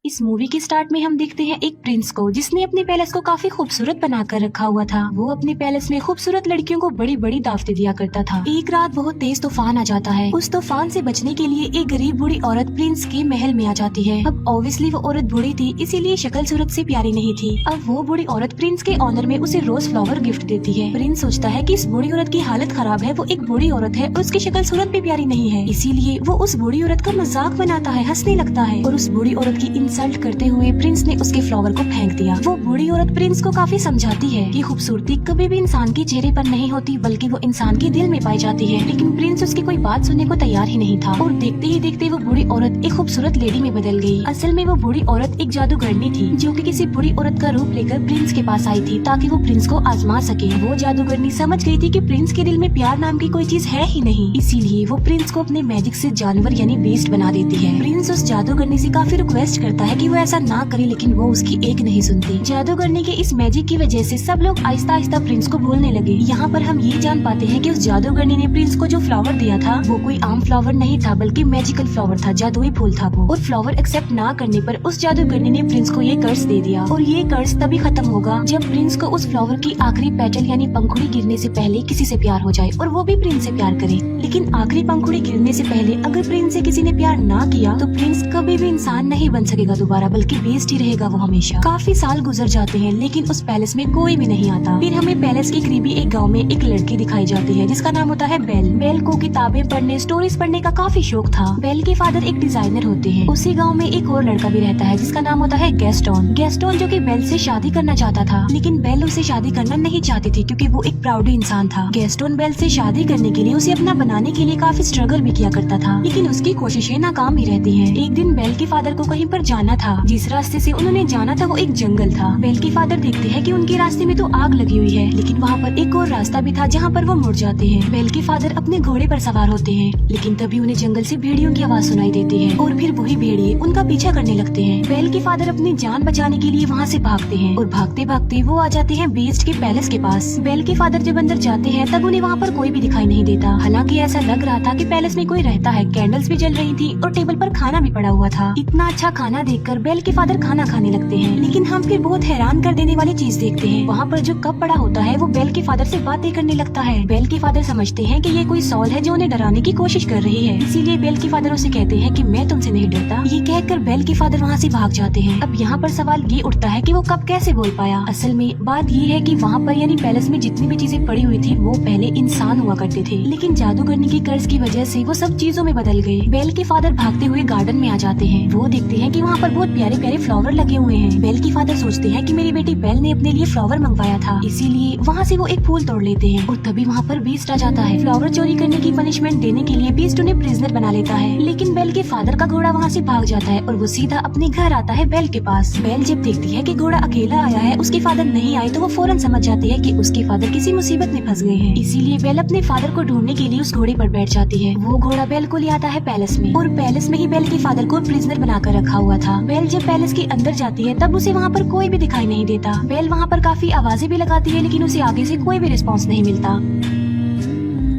इस मूवी के स्टार्ट में हम देखते हैं एक प्रिंस को जिसने अपने पैलेस को काफी खूबसूरत बनाकर रखा हुआ था। वो अपने पैलेस में खूबसूरत लड़कियों को बड़ी बड़ी दावतें दिया करता था। एक रात बहुत तेज तूफान आ जाता है। उस तूफान से बचने के लिए एक गरीब बूढ़ी औरत प्रिंस के महल में आ जाती है। अब ऑब्वियसली वो औरत बूढ़ी थी, इसीलिए शक्ल सूरत से प्यारी नहीं थी। अब वो बूढ़ी औरत प्रिंस के ऑनर में उसे रोज फ्लावर गिफ्ट देती है। प्रिंस सोचता है कि इस बूढ़ी औरत की हालत खराब है, वो एक बूढ़ी औरत है और उसकी शक्ल सूरत भी प्यारी नहीं है, इसीलिए वो उस बूढ़ी औरत का मजाक बनाता है, हंसने लगता है और उस बूढ़ी औरत की इंसल्ट करते हुए प्रिंस ने उसके फ्लावर को फेंक दिया। वो बूढ़ी औरत प्रिंस को काफी समझाती है कि खूबसूरती कभी भी इंसान के चेहरे पर नहीं होती, बल्कि वो इंसान के दिल में पाई जाती है। लेकिन प्रिंस उसकी कोई बात सुनने को तैयार ही नहीं था और देखते ही देखते वो बूढ़ी औरत एक खूबसूरत लेडी में बदल गई। असल में वो बूढ़ी औरत एक जादूगरनी थी जो कि किसी बूढ़ी औरत का रूप लेकर प्रिंस के पास आई थी ताकि वो प्रिंस को आजमा सके। वो जादूगरनी समझ गई थी कि प्रिंस के दिल में प्यार नाम की कोई चीज है ही नहीं, इसीलिए वो प्रिंस को अपने मैजिक से जानवर यानी बीस्ट बना देती है। प्रिंस उस जादूगरनी से काफी रिक्वेस्ट करता है कि वो ऐसा ना करे, लेकिन वो उसकी एक नहीं सुनती। जादूगरनी के इस मैजिक की वजह से सब लोग आहिस्ता आहिस्ता प्रिंस को भूलने लगे। यहाँ पर हम ये जान पाते हैं कि उस जादूगरनी ने प्रिंस को जो फ्लावर दिया था वो कोई आम फ्लावर नहीं था, बल्कि मैजिकल फ्लावर था, जादुई फूल था वो। और फ्लावर एक्सेप्ट ना करने पर उस जादूगरनी ने प्रिंस को ये कर्ज दे दिया और ये कर्ज तभी खत्म होगा जब प्रिंस को उस फ्लावर की आखिरी पेटल यानी पंखुड़ी गिरने से पहले किसी से प्यार हो जाए और वो भी प्रिंस से प्यार करे। लेकिन आखिरी पंखुड़ी गिरने से पहले अगर प्रिंस से किसी ने प्यार ना किया तो प्रिंस कभी भी इंसान नहीं बन सकेगा दोबारा, बल्कि बेस्ट ही रहेगा वो हमेशा। काफी साल गुजर जाते हैं लेकिन उस पैलेस में कोई भी नहीं आता। फिर हमें पैलेस के करीबी एक गांव में एक लड़की दिखाई जाती है जिसका नाम होता है बेल। बेल को किताबें पढ़ने, स्टोरीज पढ़ने का काफी शौक था। बेल के फादर एक डिजाइनर होते हैं। उसी गांव में एक और लड़का भी रहता है जिसका नाम होता है गैस्टोन। गैस्टोन जो कि बेल से शादी करना चाहता था, लेकिन बेल उसे शादी करना नहीं चाहती थी क्योंकि वो एक प्राउड इंसान था। गैस्टोन बेल से शादी करने के लिए उसे अपना बनाने के लिए काफी स्ट्रगल भी किया करता था, लेकिन उसकी कोशिशें नाकाम ही रहती है। एक दिन बेल के फादर को कहीं पर जाना था। जिस रास्ते से उन्होंने जाना था वो एक जंगल था। बेल के फादर देखते हैं कि उनके रास्ते में तो आग लगी हुई है, लेकिन वहाँ पर एक और रास्ता भी था जहाँ पर वो मुड़ जाते हैं। बेल के फादर अपने घोड़े पर सवार होते हैं, लेकिन तभी उन्हें जंगल से भेड़ियों की आवाज सुनाई देती है और फिर वही भेड़िए उनका पीछा करने लगते हैं। बेल के फादर अपनी जान बचाने के लिए वहाँ से भागते हैं और भागते भागते वो आ जाते हैं बीस्ट के पैलेस के पास। बेल के फादर जब अंदर जाते हैं तब उन्हें वहाँ पर कोई भी दिखाई नहीं देता। हालांकि ऐसा लग रहा था कि पैलेस में कोई रहता है। कैंडल्स भी जल रही थी और टेबल पर खाना भी पड़ा हुआ था। इतना अच्छा खाना देखकर बेल के फादर खाना खाने लगते हैं, लेकिन हम फिर बहुत हैरान कर देने वाली चीज देखते हैं। वहाँ पर जो कप पड़ा होता है वो बेल के फादर से बातें करने लगता है। बेल के फादर समझते हैं कि ये कोई सॉल है जो उन्हें डराने की कोशिश कर रही है, इसीलिए बेल के फादर उसे कहते हैं कि मैं तुमसे नहीं डरता। ये कहकर बेल के फादर वहाँ से भाग जाते हैं। अब यहाँ पर सवाल ये उठता है कि वो कप कैसे बोल पाया। असल में बात ये है कि वहाँ पर यानी पैलेस में जितनी भी चीजें पड़ी हुई थी वो पहले इंसान हुआ करते थे, लेकिन जादूगरनी के कर्ज की वजह से वो सब चीजों में बदल गए। बेल के फादर भागते हुए गार्डन में आ जाते हैं। वो देखते हैं कि वहाँ पर बहुत प्यारे प्यारे फ्लावर लगे हुए हैं। बेल के फादर सोचते हैं कि मेरी बेटी बेल ने अपने लिए फ्लावर मंगवाया था, इसीलिए वहाँ से वो एक फूल तोड़ लेते हैं और तभी वहाँ पर बीस्ट आ जाता है। फ्लावर चोरी करने की पनिशमेंट देने के लिए बीस्ट उन्हें प्रिजनर बना लेता है, लेकिन बेल के फादर का घोड़ा वहाँ से भाग जाता है और वो सीधा अपने घर आता है बेल के पास। बेल जब देखती है कि घोड़ा अकेला आया है, उसके फादर नहीं आए, तो वो फौरन समझ जाती है कि उसके फादर किसी मुसीबत में फंस गए हैं। इसीलिए बेल अपने फादर को ढूंढने के लिए उस घोड़े पर बैठ जाती है। वो घोड़ा बेल को ले आता है पैलेस में और पैलेस में ही बेल के फादर को प्रिजनर बनाकर रखा हुआ था। बेल जब पैलेस के अंदर जाती है तब उसे वहाँ पर कोई भी दिखाई नहीं देता। बेल वहाँ पर काफी आवाजें भी लगाती है, लेकिन उसे आगे से कोई भी रिस्पॉन्स नहीं मिलता।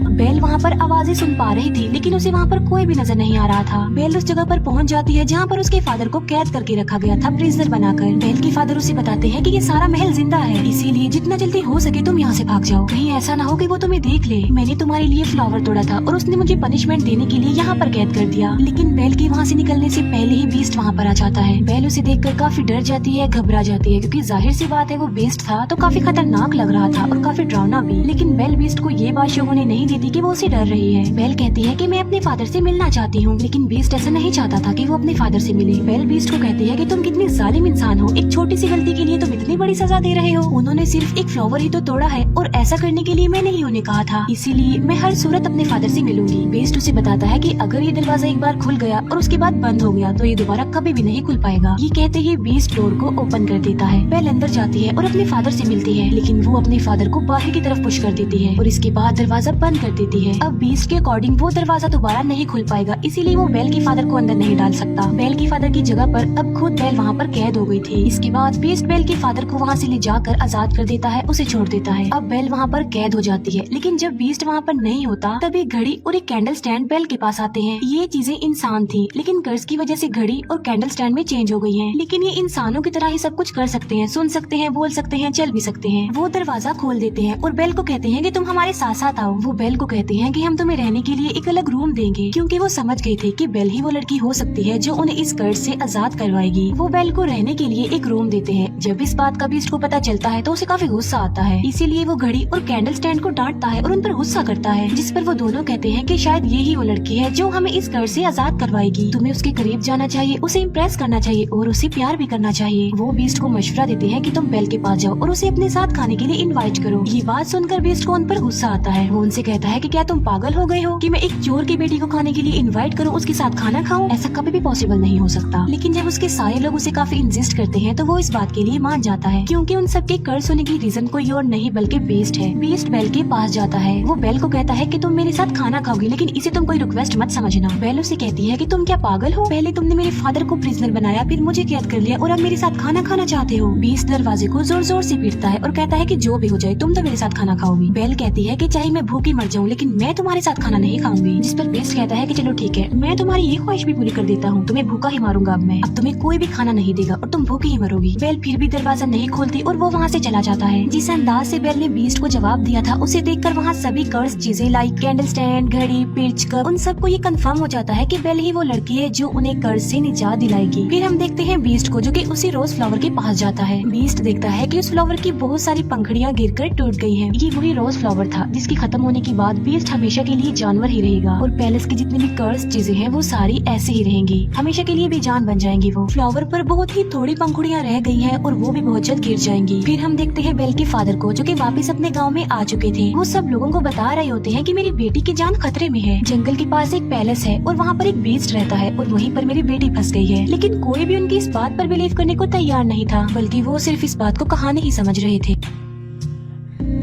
बेल वहाँ पर आवाजें सुन पा रही थी, लेकिन उसे वहाँ पर कोई भी नजर नहीं आ रहा था। बेल उस जगह पर पहुँच जाती है जहाँ पर उसके फादर को कैद करके रखा गया था, प्रिजनर बनाकर। बेल के फादर उसे बताते हैं कि ये सारा महल जिंदा है, इसीलिए जितना जल्दी हो सके तुम यहाँ से भाग जाओ। कहीं ऐसा ना हो कि वो तुम्हें देख ले। मैंने तुम्हारे लिए फ्लावर तोड़ा था और उसने मुझे पनिशमेंट देने के लिए यहाँ पर कैद कर दिया। लेकिन बेल के वहाँ से निकलने से पहले ही बीस्ट वहाँ पर आ जाता है। बेल उसे देखकर काफी डर जाती है, घबरा जाती है, क्योंकि जाहिर सी बात है वो बीस्ट था तो काफी खतरनाक लग रहा था और काफी डरावना भी। लेकिन बेल बीस्ट को ये बात शो होने नहीं देती कि वो उसे डर रही है। बेल कहती है कि मैं अपने फादर से मिलना चाहती हूँ, लेकिन बीस्ट ऐसा नहीं चाहता था कि वो अपने फादर से मिले। बेल बीस्ट को कहती है कि तुम कितनी जालिम इंसान हो, एक छोटी सी गलती के लिए तुम इतनी बड़ी सजा दे रहे हो। उन्होंने सिर्फ एक फ्लावर ही तो तोड़ा है और ऐसा करने के लिए मैंने ही उन्हें कहा था, इसीलिए मैं हर सूरत अपने फादर से मिलूंगी। बीस्ट उसे बताता है कि अगर ये दरवाजा एक बार खुल गया और उसके बाद बंद हो गया तो ये दोबारा कभी भी नहीं खुल पाएगा। ये कहते ही बीस्ट डोर को ओपन कर देता है। बेल अंदर जाती है और अपने फादर से मिलती है, लेकिन वो अपने फादर को बाहर की तरफ पुश कर देती है और इसके बाद दरवाजा बंद कर देती है। अब बीस्ट के अकॉर्डिंग वो दरवाजा दोबारा नहीं खुल पाएगा, इसीलिए वो बेल के फादर को अंदर नहीं डाल सकता। बेल के फादर की जगह पर अब खुद बेल वहाँ पर कैद हो गई थी। इसके बाद बीस्ट बेल के फादर को वहाँ से ले जाकर आजाद कर देता है, उसे छोड़ देता है। अब बेल वहाँ पर कैद हो जाती है, लेकिन जब बीस्ट वहाँ पर नहीं होता तब एक घड़ी और एक कैंडल स्टैंड बेल के पास आते हैं। ये चीजें इंसान थी, लेकिन कर्ज की वजह से घड़ी और कैंडल स्टैंड में चेंज हो गई है। लेकिन ये इंसानों की तरह ही सब कुछ कर सकते हैं, सुन सकते हैं, बोल सकते हैं, चल भी सकते हैं। वो दरवाजा खोल देते हैं और बेल को कहते हैं कि तुम हमारे साथ साथ आओ। वो बेल को कहते हैं कि हम तुम्हें रहने के लिए एक अलग रूम देंगे, क्योंकि वो समझ गए थे कि बेल ही वो लड़की हो सकती है जो उन्हें इस कर्ज से आजाद करवाएगी। वो बेल को रहने के लिए एक रूम देते हैं। जब इस बात का बीस्ट को पता चलता है तो उसे काफी गुस्सा आता है, इसीलिए वो घड़ी और कैंडल स्टैंड को डांटता है और उन पर गुस्सा करता है, जिस पर वो दोनों कहते हैं कि शायद ये ही वो लड़की है जो हमें इस कर्ज से आजाद करवाएगी। तुम्हें उसके करीब जाना चाहिए, उसे इम्प्रेस करना चाहिए और उसे प्यार भी करना चाहिए। वो बीस्ट को मशवरा देते हैं कि तुम बेल के पास जाओ और उसे अपने साथ खाने के लिए इनवाइट करो। ये बात सुनकर बीस्ट को उन पर गुस्सा आता है। वो उनसे कहता है कि क्या तुम पागल हो गए हो कि मैं एक चोर की बेटी को खाने के लिए इनवाइट करूं, उसके साथ खाना खाऊं? ऐसा कभी भी पॉसिबल नहीं हो सकता। लेकिन जब उसके सारे लोग उसे काफी इंसिस्ट करते हैं तो वो इस बात के लिए मान जाता है, क्योंकि उन सबके कर्ज होने की रीजन कोई और नहीं बल्कि बीस्ट है। बीस्ट बेल के पास जाता है। वो बेल को कहता है कि तुम मेरे साथ खाना खाओगी, लेकिन इसे तुम कोई रिक्वेस्ट मत समझना। बेल उसे कहती है कि तुम क्या पागल हो? पहले तुमने मेरे फादर को प्रिजनर बनाया, फिर मुझे कैद कर लिया और अब मेरे साथ खाना खाना चाहते हो। बीस्ट दरवाजे को जोर जोर से पीटता है और कहता है कि जो भी हो जाए तुम तो मेरे साथ खाना खाओगी। बेल कहती है कि चाहे मैं भूखी मर जाऊं, लेकिन मैं तुम्हारे साथ खाना नहीं खाऊंगी। जिस पर बीस्ट कहता है कि चलो ठीक है, मैं तुम्हारी ये ख्वाहिश भी पूरी कर देता हूँ, तुम्हें भूखा ही मारूंगा। अब तुम्हें कोई भी खाना नहीं देगा और तुम भूखी ही मरोगी। बेल फिर भी दरवाजा नहीं खोलती और वो वहाँ से चला जाता है। जिस अंदाज से बेल ने बीस्ट को जवाब दिया था, उसे देखकर वहाँ सभी कर्ज चीजें लाइक कैंडल स्टैंड, घड़ी, पिच, कप, उन सबको ये कंफर्म हो जाता है कि बेल ही वो लड़की है जो उन्हें कर्ज से निजात दिलाएगी। फिर हम देखते हैं बीस्ट को, जो कि उसी रोज फ्लावर के पास जाता है। बीस्ट देखता है कि उस फ्लावर की बहुत सारी पंखुड़ियाँ गिरकर टूट गई हैं। ये वही रोज फ्लावर था जिसकी खत्म होने के बाद बीस्ट हमेशा के लिए जानवर ही रहेगा और पैलेस की जितनी भी कर्ज चीजें हैं वो सारी ऐसे ही रहेंगी, हमेशा के लिए बेजान बन जाएंगी। वो फ्लावर पर बहुत ही थोड़ी पंखुड़ियाँ रह गई हैं और वो भी बहुत जल्द गिर जाएंगी। फिर हम देखते हैं बेल के फादर को, जो कि वापस अपने गांव में आ चुके थे। वो सब लोगों को बता रहे होते हैं कि मेरी बेटी की जान खतरे में है। जंगल के पास एक पैलेस है और वहाँ पर एक बीस्ट रहता है और वहीं पर मेरी बेटी फंस गई है। लेकिन कोई भी उनकी इस बात पर बिलीव करने को तैयार नहीं था, बल्कि वो सिर्फ इस बात को कहानी ही समझ रहे थे।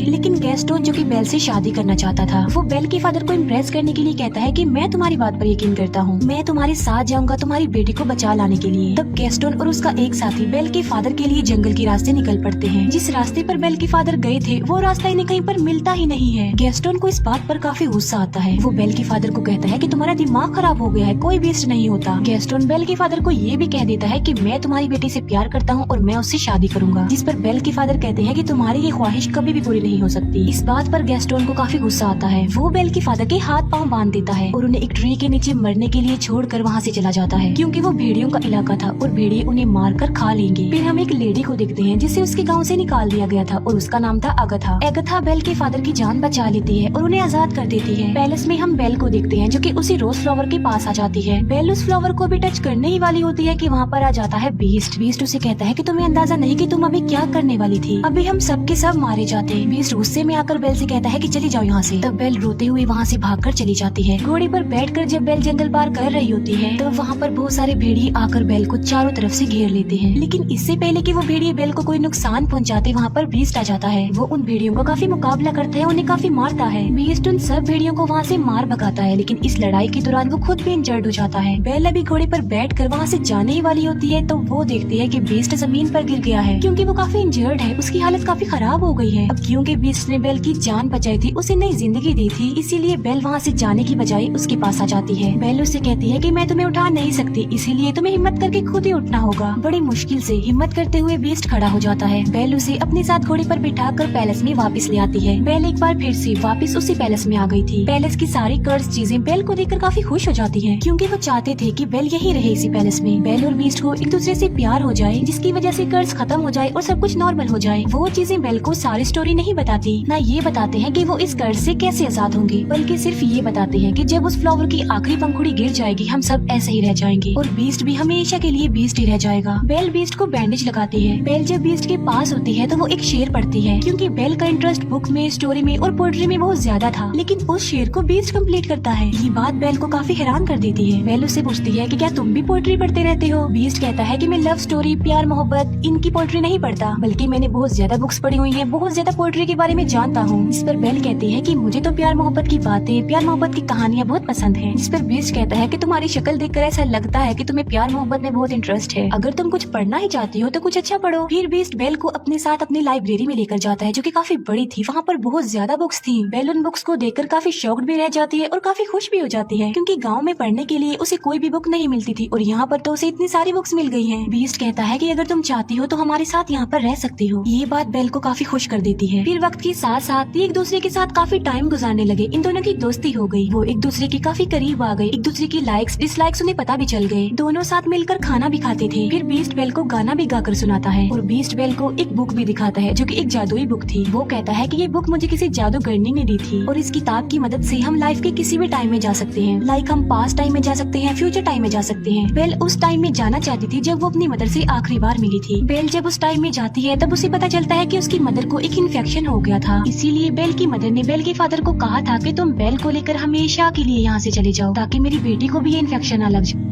लेकिन गैस्टोन, जो कि बेल से शादी करना चाहता था, वो बेल के फादर को इम्प्रेस करने के लिए कहता है कि मैं तुम्हारी बात पर यकीन करता हूँ, मैं तुम्हारे साथ जाऊंगा तुम्हारी बेटी को बचा लाने के लिए। तब गैस्टोन और उसका एक साथी बेल के फादर के लिए जंगल के रास्ते निकल पड़ते हैं। जिस रास्ते पर बेल के फादर गए थे वो रास्ता इन्हें कहीं पर मिलता ही नहीं है। गैस्टोन को इस बात पर काफी गुस्सा आता है। वो बेल के फादर को कहता है कि तुम्हारा दिमाग खराब हो गया है, कोई बीस्ट नहीं होता। गैस्टोन बेल के फादर को ये भी कह देता है कि मैं तुम्हारी बेटी से प्यार करता हूँ और मैं उससे शादी करूंगा। जिस पर बेल के फादर कहते हैं कि तुम्हारी ये ख्वाहिश कभी भी पूरी नहीं हो सकती। इस बात पर गैस्टोन को काफी गुस्सा आता है। वो बेल के फादर के हाथ पांव बांध देता है और उन्हें एक ट्री के नीचे मरने के लिए छोड़कर वहाँ से चला जाता है, क्योंकि वो भेड़ियों का इलाका था और भेड़िए उन्हें मारकर खा लेंगे। फिर हम एक लेडी को देखते हैं जिसे उसके गांव से निकाल दिया गया था और उसका नाम था अगथा। अगथा बेल के फादर की जान बचा लेती है और उन्हें आजाद कर देती है। पैलेस में हम बेल को देखते हैं, जो कि उसी रोज फ्लावर के पास आ जाती है। बेल उस फ्लावर को भी टच करने ही वाली होती है कि वहाँ पर आ जाता है बीस्ट। बीस्ट उसे कहता है कि तुम्हें अंदाजा नहीं कि तुम अभी क्या करने वाली थी, अभी हम सब के सब मारे जाते हैं। बीस्ट गुस्से में आकर बेल से कहता है कि चली जाओ यहाँ से। तब बेल रोते हुए वहाँ से भागकर चली जाती है। घोड़े पर बैठकर जब बेल जंगल पार कर रही होती है तो वहाँ पर बहुत सारे भेड़िए आकर बेल को चारों तरफ से घेर लेते हैं। लेकिन इससे पहले कि वो भेड़िए बेल को कोई नुकसान पहुँचाते, वहाँ पर बीस्ट आ जाता है। वो उन भेड़ियों का काफी मुकाबला करता है, उन्हें काफी मारता है। बीस्ट उन सब भेड़ियों को वहाँ से मार भगाता है, लेकिन इस लड़ाई के दौरान वो खुद भी इंजर्ड हो जाता है। बेल अभी घोड़े पर बैठकर वहाँ से जाने ही वाली होती है तो वो देखती है कि बीस्ट जमीन पर गिर गया है, क्योंकि वो काफी इंजर्ड है, उसकी हालत काफी खराब हो गई है। अब क्योंकि बीस्ट ने बेल की जान बचाई थी, उसे नई जिंदगी दी थी, इसीलिए बेल वहाँ से जाने की बजाय उसके पास आ जाती है। बेल उससे कहती है कि मैं तुम्हें उठा नहीं सकती, इसीलिए तुम्हें हिम्मत करके खुद ही उठना होगा। बड़ी मुश्किल से हिम्मत करते हुए बीस्ट खड़ा हो जाता है। बेल उसे अपने साथ घोड़े पर बिठाकर पैलेस में वापस ले आती है। बेल एक बार फिर से वापस उसी पैलेस में आ गई थी। पैलेस की सारी कर्ज चीजें बेल को देखकर काफी खुश हो जाती है, क्योंकि वो चाहते थे कि बेल यही रहे इसी पैलेस में। बेल और बीस्ट को एक दूसरे से प्यार हो जाए, जिसकी वजह से कर्ज खत्म हो जाए और सब कुछ नॉर्मल हो जाए। वो चीजें बेल को सारी स्टोरी नहीं बताती, ना ये बताते हैं कि वो इस कर्ज से कैसे आजाद होंगे, बल्कि सिर्फ ये बताते हैं कि जब उस फ्लावर की आखिरी पंखुड़ी गिर जाएगी हम सब ऐसे ही रह जाएंगे और बीस्ट भी हमेशा के लिए बीस्ट ही रह जाएगा। बेल बीस्ट को बैंडेज लगाती है। बेल जब बीस्ट के पास होती है तो वो एक शेर पढ़ती है, क्योंकि बेल का इंटरेस्ट बुक में, स्टोरी में और पोएट्री में बहुत ज्यादा था, लेकिन उस शेर को बीस्ट कंप्लीट करता है। ये बात बेल को काफी हैरान कर देती है। बेल उससे पूछती है कि क्या तुम भी पोएट्री पढ़ते रहते हो? बीस्ट कहता है कि मैं लव स्टोरी, प्यार, मोहब्बत, इनकी पोएट्री नहीं पढ़ता, बल्कि मैंने बहुत ज्यादा बुक्स पढ़ी हुई है, बहुत ज्यादा पोएट्री के बारे में जानता हूँ। इस पर बेल कहती है कि मुझे तो प्यार मोहब्बत की बातें, प्यार मोहब्बत की कहानियाँ बहुत पसंद है। जिस पर बीस्ट कहता है कि तुम्हारी शक्ल देखकर ऐसा लगता है कि तुम्हें प्यार मोहब्बत में बहुत इंटरेस्ट है। अगर तुम कुछ पढ़ना ही चाहती हो तो कुछ अच्छा पढ़ो। फिर बीस्ट बेल को अपने साथ अपनी लाइब्रेरी में लेकर जाता है, जो कि काफी बड़ी थी। वहाँ पर बहुत ज्यादा बुक्स थी। बेल उन बुक्स को देखकर काफी शॉक्ड भी रह जाती है और काफी खुश भी हो जाती है, क्योंकि गाँव में पढ़ने के लिए उसे कोई भी बुक नहीं मिलती थी और यहाँ पर तो उसे इतनी सारी बुक्स मिल गई है। बीस्ट कहता है कि अगर तुम चाहती हो तो हमारे साथ यहाँ पर रह सकती हो। ये बात बेल को काफी खुश कर देती है। फिर वक्त के साथ साथ एक दूसरे के साथ काफी टाइम गुजारने लगे। इन दोनों की दोस्ती हो गई। वो एक दूसरे के काफी करीब आ गए। एक दूसरे की लाइक्स डिसलाइक्स उन्हें पता भी चल गए। दोनों साथ मिलकर खाना भी खाते थे। फिर बीस्ट बेल को गाना भी गाकर सुनाता है और बीस्ट बेल को एक बुक भी दिखाता है, जो कि एक जादुई बुक थी। वो कहता है कि ये बुक मुझे किसी जादूगरनी ने दी थी और इस किताब की मदद से हम लाइफ के किसी भी टाइम में जा सकते हैं। लाइक हम पास्ट टाइम में जा सकते हैं, फ्यूचर टाइम में जा सकते हैं। बेल उस टाइम में जाना चाहती थी जब वो अपनी मदर से आखिरी बार मिली थी। बेल जब उस टाइम में जाती है तब उसे पता चलता है कि उसकी मदर को एक इन्फेक्शन हो गया था। इसीलिए बेल की मदर ने बेल के फादर को कहा था कि तुम बेल को लेकर हमेशा के लिए यहाँ से चले जाओ, ताकि मेरी बेटी को भी ये इन्फेक्शन न लग जाए।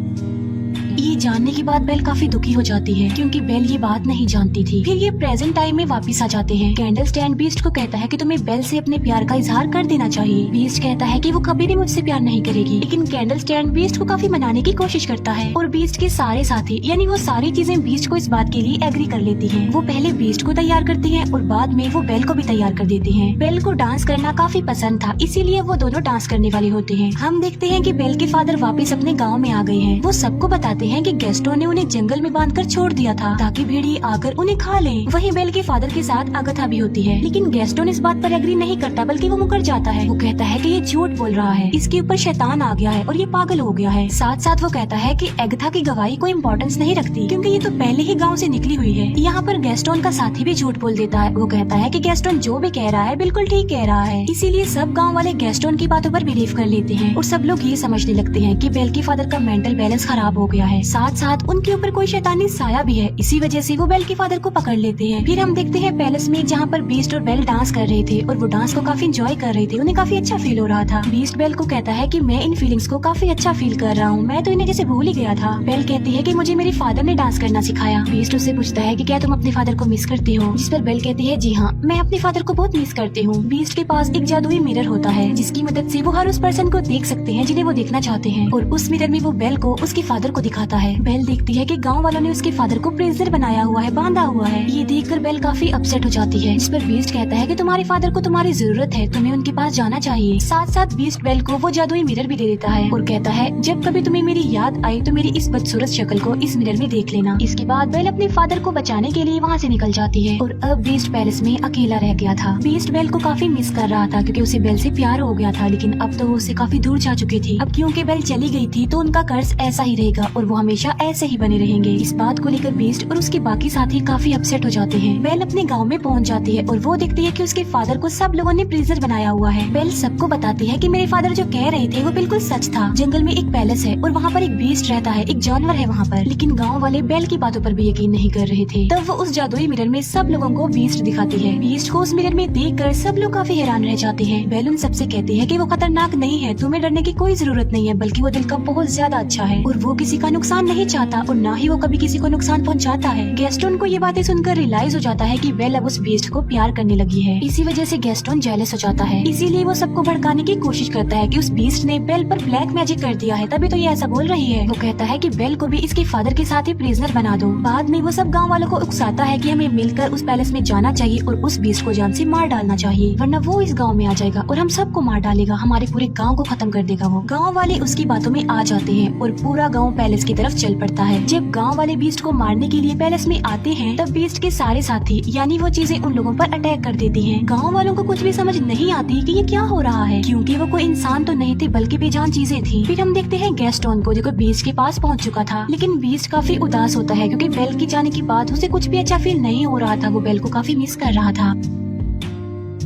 ये जानने के बाद बेल काफी दुखी हो जाती है, क्योंकि बेल ये बात नहीं जानती थी। फिर ये प्रेजेंट टाइम में वापस आ जाते हैं। कैंडल स्टैंड बीस्ट को कहता है कि तुम्हें बेल से अपने प्यार का इजहार कर देना चाहिए। बीस्ट कहता है कि वो कभी भी मुझसे प्यार नहीं करेगी, लेकिन कैंडल स्टैंड बीस्ट को काफी मनाने की कोशिश करता है और बीस्ट के सारे साथी यानी वो सारी चीजें बीस्ट को इस बात के लिए एग्री कर लेती है। वो पहले बीस्ट को तैयार करती है और बाद में वो बेल को भी तैयार कर देती है। बेल को डांस करना काफी पसंद था, इसीलिए वो दोनों डांस करने वाले होते हैं। हम देखते हैं कि बेल के फादर वापस अपने गाँव में आ गए हैं। वो सबको बताते हैं कि गेस्टों ने उन्हें जंगल में बांधकर छोड़ दिया था ताकि भेड़िए आकर उन्हें खा लें। वहीं बेल के फादर के साथ अगथा भी होती है, लेकिन गेस्टोन इस बात पर एग्री नहीं करता, बल्कि वो मुकर जाता है। वो कहता है कि ये झूठ बोल रहा है, इसके ऊपर शैतान आ गया है और ये पागल हो गया है। साथ साथ वो कहता है कि अगथा की गवाही कोई इम्पोर्टेंस नहीं रखती, क्योंकि ये तो पहले ही गाँव से निकली हुई है। यहाँ पर गेस्टोन का साथी भी झूठ बोल देता है। वो कहता है कि गेस्टोन जो भी कह रहा है बिल्कुल ठीक कह रहा है। इसीलिए सब गाँव वाले गेस्टोन की बातों पर बिलीव कर लेते हैं और सब लोग ये समझने लगते हैं कि बेल के फादर का मेंटल बैलेंस खराब हो गया है। साथ साथ उनके ऊपर कोई शैतानी साया भी है। इसी वजह से वो बेल के फादर को पकड़ लेते हैं। फिर हम देखते हैं पैलेस में, जहाँ पर बीस्ट और बेल डांस कर रहे थे और वो डांस को काफी एंजॉय कर रहे थे। उन्हें काफी अच्छा फील हो रहा था। बीस्ट बेल को कहता है कि मैं इन फीलिंग्स को काफी अच्छा फील कर रहा हूँ, मैं तो इन्हें जैसे भूल ही गया था। बेल कहती है कि मुझे मेरे फादर ने डांस करना सिखाया। बीस्ट उससे पूछता है कि क्या तुम अपने फादर को मिस करती हो, जिस पर बेल कहती है जी हाँ, मैं अपने फादर को बहुत मिस करती हूँ। बीस्ट के पास एक जादुई मिरर होता है, जिसकी मदद से वो हर उस पर्सन को देख सकते हैं जिन्हें वो देखना चाहते हैं, और उस मिरर में वो बेल को उसके फादर को दिखाता है। बेल देखती है कि गाँव वालों ने उसके फादर को प्रिजनर बनाया हुआ है, बांधा हुआ है। ये देखकर बेल काफी अपसेट हो जाती है। इस पर बीस्ट कहता है कि तुम्हारे फादर को तुम्हारी जरूरत है, तुम्हें उनके पास जाना चाहिए। साथ साथ बीस्ट बेल को वो जादुई मिरर भी दे देता है और कहता है जब कभी तुम्हें मेरी याद आई तो मेरी इस बदसूरत शक्ल को इस मिरर में देख लेना। इसके बाद बेल अपने फादर को बचाने के लिए वहाँ से निकल जाती है और अब बीस्ट पैलेस में अकेला रह गया था। बीस्ट बेल को काफी मिस कर रहा था, क्योंकि उसे बेल से प्यार हो गया था, लेकिन अब तो वो उससे काफी दूर जा चुकी थी। अब क्योंकि बेल चली गई थी तो उनका कर्ज ऐसा ही रहेगा और वो हमेशा ऐसे ही बने रहेंगे। इस बात को लेकर बीस्ट और उसके बाकी साथी काफी अपसेट हो जाते हैं। बेल अपने गांव में पहुंच जाती है और वो देखती है कि उसके फादर को सब लोगों ने प्रिजनर बनाया हुआ है। बेल सबको बताती है कि मेरे फादर जो कह रहे थे वो बिल्कुल सच था। जंगल में एक पैलेस है और वहाँ पर एक बीस्ट रहता है, एक जानवर है वहाँ पर। लेकिन गाँव वाले बेल की बातों पर भी यकीन नहीं कर रहे थे। तब वो उस जादुई मिरर में सब लोगों को बीस्ट दिखाती है। बीस्ट को उस मिरर में देखकर सब लोग काफी हैरान रह जाते हैं। बेल उन सबसे कहती है कि वो खतरनाक नहीं है, तुम्हें डरने की कोई जरूरत नहीं है, बल्कि वो दिल का बहुत ज्यादा अच्छा है और वो किसी का नुकसान नहीं चाहता और न ही वो कभी किसी को नुकसान पहुँचाता है। गेस्टोन को ये बातें सुनकर रियलाइज हो जाता है कि बेल अब उस बीस्ट को प्यार करने लगी है। इसी वजह से गेस्टोन जेलस हो जाता है। इसीलिए वो सबको भड़काने की कोशिश करता है कि उस बीस्ट ने बेल पर ब्लैक मैजिक कर दिया है, तभी तो ये ऐसा बोल रही है। वो कहता है कि बेल को भी इसके फादर के साथ ही प्रिजनर बना दो। बाद में वो सब गाँव वालों को उकसाता है कि हमें मिलकर उस पैलेस में जाना चाहिए और उस बीस्ट को जान से मार डालना चाहिए, वरना वो इस गाँव में आ जाएगा और हम सबको मार डालेगा, हमारे पूरे गाँव को खत्म कर देगा। वो गाँव वाले उसकी बातों में आ जाते हैं और पूरा गाँव पैलेस की तरफ चल पड़ता है। जब गाँव वाले बीस्ट को मारने के लिए पैलेस में आते हैं तब बीस्ट के सारे साथी यानी वो चीजें उन लोगों पर अटैक कर देती हैं। गांव वालों को कुछ भी समझ नहीं आती कि ये क्या हो रहा है, क्योंकि वो कोई इंसान तो नहीं थे बल्कि बेजान चीजें थी। फिर हम देखते हैं गेस्टोन को, जो बीस्ट के पास पहुंच चुका था, लेकिन बीस्ट काफी उदास होता है क्योंकि बेल की जाने के बाद उसे कुछ भी अच्छा फील नहीं हो रहा था। वो बेल को काफी मिस कर रहा था।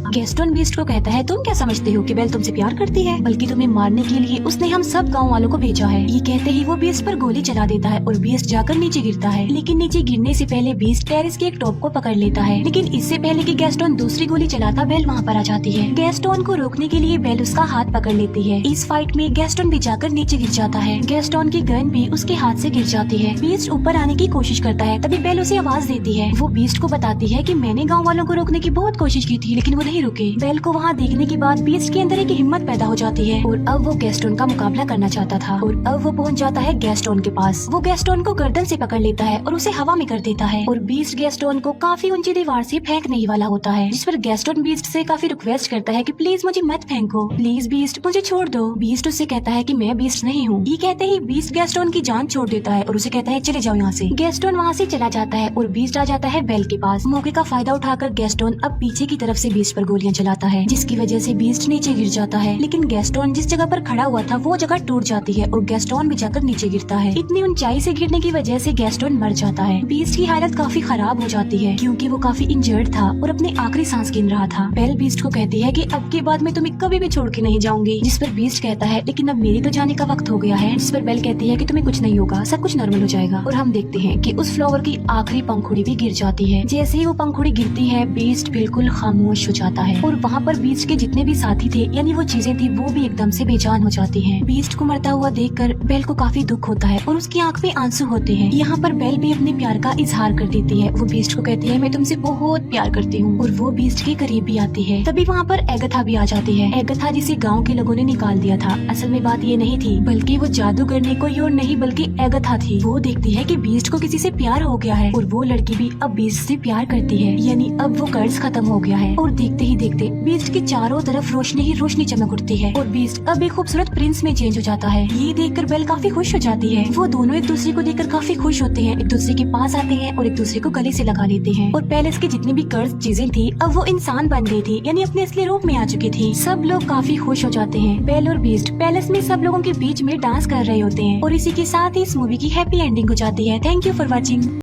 गेस्टोन बीस्ट को कहता है तुम क्या समझते हो कि बेल तुमसे प्यार करती है, बल्कि तुम्हें मारने के लिए उसने हम सब गांव वालों को भेजा है। ये कहते ही वो बीस्ट पर गोली चला देता है और बीस्ट जाकर नीचे गिरता है। लेकिन नीचे गिरने से पहले बीस्ट टेरेस के एक टॉप को पकड़ लेता है, लेकिन इससे पहले कि गेस्टोन दूसरी गोली चलाता बेल वहाँ पर आ जाती है। गेस्टोन को रोकने के लिए बेल उसका हाथ पकड़ लेती है। इस फाइट में गेस्टोन भी जाकर नीचे गिर जाता है। गेस्टोन की गन भी उसके हाथ से गिर जाती है। बीस्ट ऊपर आने की कोशिश करता है, तभी बेल उसे आवाज देती है। वो बीस्ट को बताती है कि मैंने गाँव वालों को रोकने की बहुत कोशिश की थी, लेकिन वो नहीं रुके। बेल को वहाँ देखने के बाद बीस्ट के अंदर एक हिम्मत पैदा हो जाती है और अब वो गैस्टोन का मुकाबला करना चाहता था और अब वो पहुँच जाता है गैस्टोन के पास। वो गैस्टोन को गर्दन से पकड़ लेता है और उसे हवा में कर देता है और बीस्ट गैस्टोन को काफी ऊंची दीवार से फेंकने ही वाला होता है, जिस पर गैस्टोन बीस्ट से काफी रिक्वेस्ट करता है कि प्लीज मुझे मत फेंको, प्लीज बीस्ट मुझे छोड़ दो। बीस्ट उससे कहता है कि मैं बीस्ट नहीं हूँ। ये कहते ही बीस्ट गैस्टोन की जान छोड़ देता है और उसे कहता है चले जाओ यहाँ से। गैस्टोन वहाँ से चला जाता है और बीस्ट आ जाता है बेल के पास। मौके का फायदा उठाकर गैस्टोन अब पीछे की तरफ से बीस्ट पर गोलियां चलाता है, जिसकी वजह से बीस्ट नीचे गिर जाता है। लेकिन गैस्टोन जिस जगह पर खड़ा हुआ था वो जगह टूट जाती है और गैस्टोन भी जाकर नीचे गिरता है। इतनी ऊंचाई से गिरने की वजह से गैस्टोन मर जाता है। बीस्ट की हालत काफी खराब हो जाती है क्योंकि वो काफी इंजर्ड था और अपनी आखिरी सांस गिन रहा था। बेल बीस्ट को कहती है कि अब के बाद मैं तुम्हें कभी भी छोड़ के नहीं जाऊंगी, जिस पर बीस्ट कहता है लेकिन अब मेरी तो जाने का वक्त हो गया है, जिस पर बेल कहती है कि तुम्हें कुछ नहीं होगा, सब कुछ नॉर्मल हो जाएगा। और हम देखते हैं कि उस फ्लावर की आखिरी पंखुड़ी भी गिर जाती है। जैसे ही वो पंखुड़ी गिरती है बीस्ट बिल्कुल खामोश हो जाता है और वहाँ पर बीस्ट के जितने भी साथी थे यानी वो चीजें थी वो भी एकदम से बेजान हो जाती हैं। बीस्ट को मरता हुआ देखकर बेल को काफी दुख होता है और उसकी आंख में आंसू होते हैं। यहाँ पर बेल भी अपने प्यार का इजहार कर देती है। वो बीस्ट को कहती है मैं तुमसे बहुत प्यार करती हूँ और वो बीस्ट के करीब भी आती है। तभी वहाँ पर एगथा भी आ जाती है। एगथा जिसे गाँव के लोगों ने निकाल दिया था। असल में बात ये नहीं थी बल्कि वो जादूगर कोई और नहीं बल्कि एगथा थी। वो देखती है कि बीस्ट को किसी से प्यार हो गया है और वो लड़की भी अब बीस्ट से प्यार करती है, यानी अब वो कर्ज खत्म हो गया है। और देखते ही देखते बीस्ट के चारों तरफ रोशनी ही रोशनी चमक उठती है और बीस्ट अब एक खूबसूरत प्रिंस में चेंज हो जाता है। ये देखकर बेल काफी खुश हो जाती है। वो दोनों एक दूसरे को देखकर काफी खुश होते हैं, एक दूसरे के पास आते हैं और एक दूसरे को गले से लगा लेते हैं। और पैलेस की जितनी भी कर्ज चीजें थी अब वो इंसान बन गई थी, यानी अपने असली रूप में आ चुकी थी। सब लोग काफी खुश हो जाते हैं। बेल और बीस्ट पैलेस में सब लोगों के बीच में डांस कर रहे होते हैं और इसी के साथ ही इस मूवी की हैप्पी एंडिंग हो जाती है। Thank you for watching.